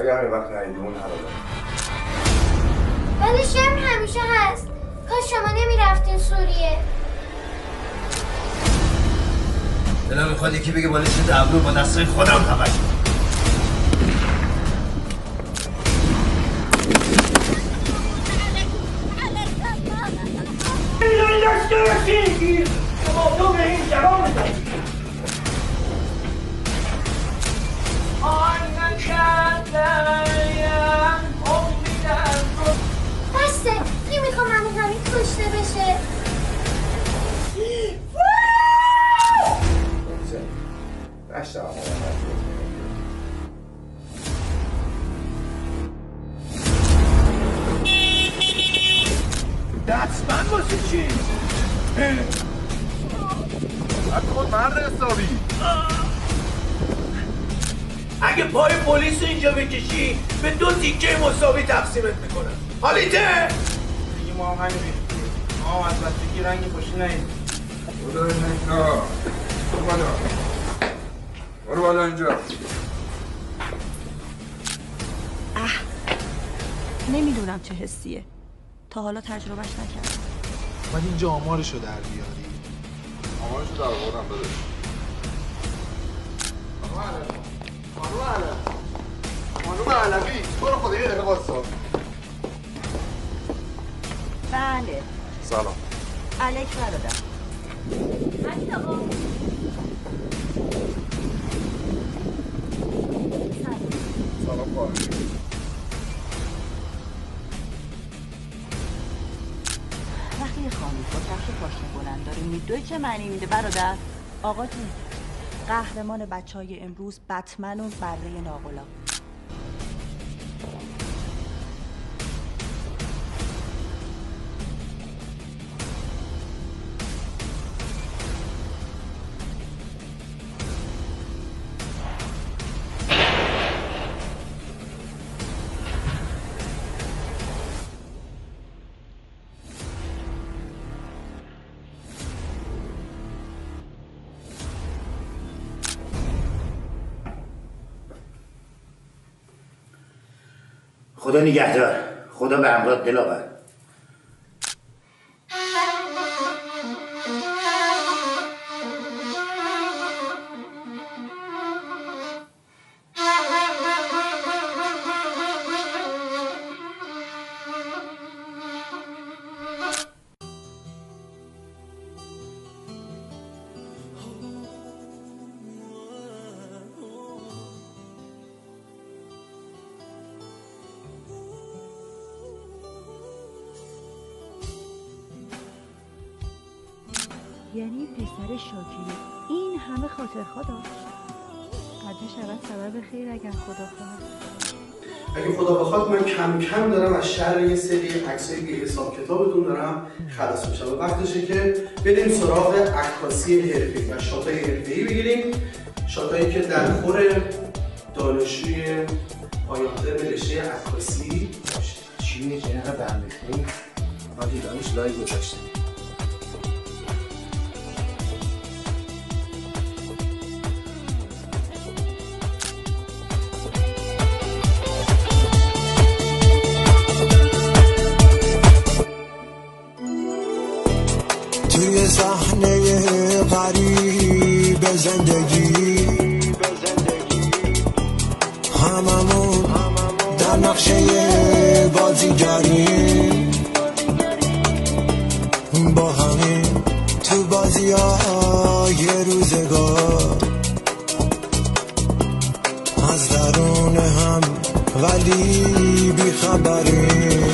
اگر همین وقت نهیدی اون حلاله. ولی شرم همیشه هست. کاش شما نمیرفتین سوریه. دلم میخواد یکی بگه بالش دبلو با دستای خودم تمش بسته نمیخوام همین کشته بشه. دستمند واسه چی؟ خود مرد حسابی. اگه پای پلیس اینجا بکشی به 2 تیکه مساوی تقسیمت میکنم. حالیته؟ دیگه ما هم همین ریختیم. ما هم از بچگی رنگی خوشی نهیدیم. برو اینجا. برو بالا اینجا. نمیدونم چه حسیه. تا حالا تجربهش نکردم. من اینجا آمارشو در بیاری. آمارشو در آوردم بده. خانوم علوی تو رو خدا یه دقیقه واسا. بله. سلام. علیک برادر. همین آقا. سلام خواهر. وقتی یه خانم با کفش پاشنه بلند داره میدوی چه معنی میده برادر؟ آقا جون قهرمان بچهای امروز بتمن و بره ناقلا. خدا نگهدار. خدا به همراه دلاور. یعنی پسر شاکری این همه خاطرخواه داشت. قدر شود سبب خیر اگر خدا خواهد. اگه خدا بخواد من کم کم دارم از شر یه سری عکسای بی حساب کتابتون دارم خلاص میشم و وقتشه که بریم سراغ عکاسی حرفه‌ای و شاتای حرفه‌ای بگیریم. شاتایی که در خور دانشجوی پایان ترم رشته عکاسی باشه. چی میگه اینقدر برمیخونی؟ ما دیدمش لایو گذاشتیم. توی صحنه غریب زندگی هممون در نقشه بازیگریم با همین تو بازی های روزگار از درون هم ولی بیخبریم